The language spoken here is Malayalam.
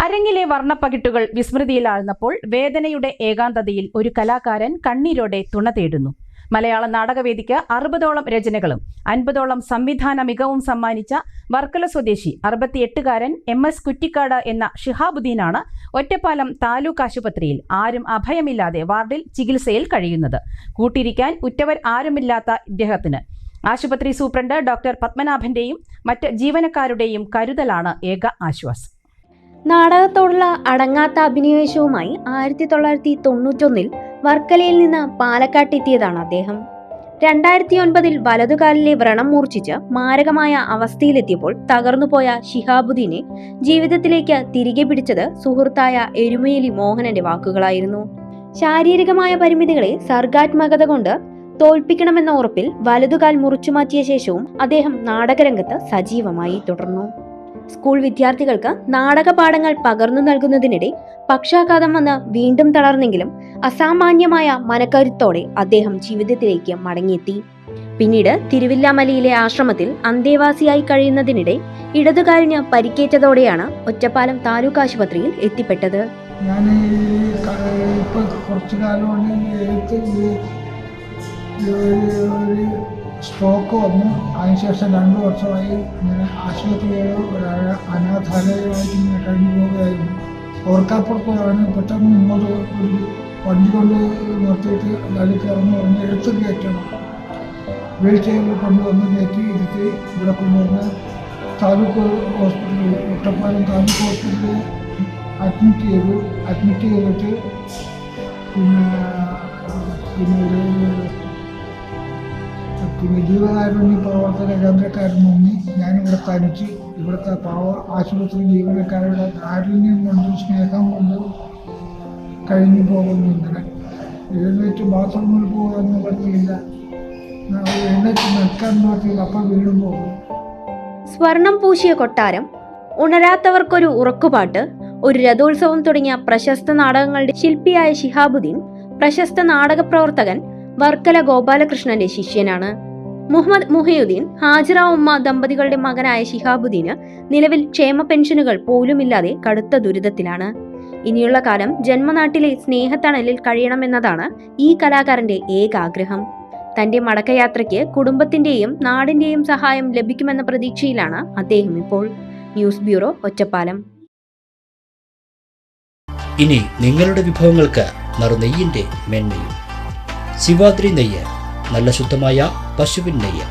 അരങ്ങിലെ വർണ്ണപ്പകിട്ടുകൾ വിസ്മൃതിയിലാഴ്ന്നപ്പോൾ വേദനയുടെ ഏകാന്തതയിൽ ഒരു കലാകാരൻ കണ്ണീരോടെ തുണ തേടുന്നു. മലയാള നാടകവേദിക്ക് 60ഓളം രചനകളും 50ഓളം സംവിധാന മികവും സമ്മാനിച്ച വർക്കല സ്വദേശി 68കാരൻ MS കുറ്റിക്കാട് എന്ന ഷിഹാബുദ്ദീനാണ് ഒറ്റപ്പാലം താലൂക്ക് ആശുപത്രിയിൽ ആരും അഭയമില്ലാതെ വാർഡിൽ ചികിത്സയിൽ കഴിയുന്നത്. കൂട്ടിരിക്കാൻ ഉറ്റവർ ആരുമില്ലാത്ത ഇദ്ദേഹത്തിന് ആശുപത്രി സൂപ്രണ്ട് ഡോക്ടർ പത്മനാഭന്റെയും മറ്റ് ജീവനക്കാരുടെയും കരുതലാണ് ഏക ആശ്വാസം. നാടകത്തോടുള്ള അടങ്ങാത്ത അഭിനിവേശവുമായി 1991 വർക്കലയിൽ നിന്ന് പാലക്കാട്ടെത്തിയതാണ് അദ്ദേഹം. 2009 വലതുകാലിലെ വ്രണം മൂർച്ഛിച്ച് മാരകമായ അവസ്ഥയിലെത്തിയപ്പോൾ തകർന്നുപോയ ഷിഹാബുദ്ദീനെ ജീവിതത്തിലേക്ക് തിരികെ പിടിച്ചത് സുഹൃത്തായ എരുമേലി മോഹനന്റെ വാക്കുകളായിരുന്നു. ശാരീരികമായ പരിമിതികളെ സർഗാത്മകത കൊണ്ട് തോൽപ്പിക്കണമെന്ന ഉറപ്പിൽ വലതുകാൽ മുറിച്ചുമാറ്റിയ ശേഷവും അദ്ദേഹം നാടകരംഗത്ത് സജീവമായി തുടർന്നു. സ്കൂൾ വിദ്യാർത്ഥികൾക്ക് നാടക പാഠങ്ങൾ പകർന്നു നൽകുന്നതിനിടെ പക്ഷാഘാതം വന്ന് വീണ്ടും തളർന്നെങ്കിലും അസാമാന്യമായ മനക്കരുത്തോടെ അദ്ദേഹം ജീവിതത്തിലേക്ക് മടങ്ങിയെത്തി. പിന്നീട് തിരുവില്ലാമലയിലെ ആശ്രമത്തിൽ അന്തേവാസിയായി കഴിയുന്നതിനിടെ ഇടതുകാലിന് പരിക്കേറ്റതോടെയാണ് ഒറ്റപ്പാലം താലൂക്ക് ആശുപത്രിയിൽ എത്തിപ്പെട്ടത്. ഞാൻ കുറച്ചു കാലം സ്ട്രോക്ക് വന്നു. അതിനുശേഷം 2 വർഷമായി ഇങ്ങനെ ആശുപത്രിയിലോ അനാഥാലയമായിട്ട് ഇങ്ങനെ കഴിഞ്ഞു പോവുകയായിരുന്നു. ഓർക്കാപ്പുറത്താണ് പെട്ടെന്ന് ഇങ്ങോട്ട് ഒരു വണ്ടി കൊണ്ട് നിർത്തിയിട്ട് അതിലേക്ക് ഇറങ്ങി പറഞ്ഞ് എടുത്ത് കയറ്റണം. വീൽ ചെയറിൽ കൊണ്ടുവന്ന് കയറ്റി ഇരുത്തി ഇവിടെ കൊണ്ടുവന്ന് താലൂക്ക് ഹോസ്പിറ്റലിൽ ഒറ്റപ്പാലം താലൂക്ക് ഹോസ്പിറ്റലിൽ അഡ്മിറ്റ് ചെയ്തിട്ട് പിന്നെ ജീവകാരുണ്യ പ്രവർത്തന കേന്ദ്രക്കാരൻ മുങ്ങി ഞാനിവിടെ തനിച്ച് ഇവിടുത്തെ ആശുപത്രി ജീവനക്കാരുടെ കാരുണ്യം കൊണ്ട് സ്നേഹം കൊണ്ട് കഴിഞ്ഞു പോകുന്നു. ഇങ്ങനെ എഴുന്നേറ്റ് ബാത്റൂമിൽ പോകാനൊന്നും പറ്റില്ല, എഴുന്നേറ്റ് നിൽക്കാൻ പറ്റില്ല, അപ്പം വീണ്ടും പോകും. സ്വർണം പൂശിയ കൊട്ടാരം, ഉണരാത്തവർക്കൊരു ഉറക്കുപാട്ട്, ഒരു രഥോത്സവം തുടങ്ങിയ പ്രശസ്ത നാടകങ്ങളുടെ ശില്പിയായ ഷിഹാബുദ്ദീൻ പ്രശസ്ത നാടക പ്രവർത്തകൻ വർക്കല ഗോപാലകൃഷ്ണന്റെ ശിഷ്യനാണ്. മുഹമ്മദ് മുഹയുദ്ദീൻ ഹാജിറ ഉമ്മ ദമ്പതികളുടെ മകനായ ഷിഹാബുദ്ദീന് നിലവിൽ ക്ഷേമ പെൻഷനുകൾ പോലുമില്ലാതെ കടുത്ത ദുരിതത്തിലാണ്. ഇനിയുള്ള കാലം ജന്മനാട്ടിലെ സ്നേഹത്തണലിൽ കഴിയണമെന്നതാണ് ഈ കലാകാരന്റെ ഏക ആഗ്രഹം. തന്റെ മടക്കയാത്രയ്ക്ക് കുടുംബത്തിന്റെയും നാടിന്റെയും സഹായം ലഭിക്കുമെന്ന പ്രതീക്ഷയിലാണ് അദ്ദേഹം ഇപ്പോൾ. News bureau, Ottapalam. ഇനി നിങ്ങളുടെ വിഭവങ്ങൾക്ക് നറുനെയ്യിന്റെ മേന്മയും. ശിവാദ്രി നെയ്യ്, നല്ല ശുദ്ധമായ പശുവിൻ നെയ്യ്.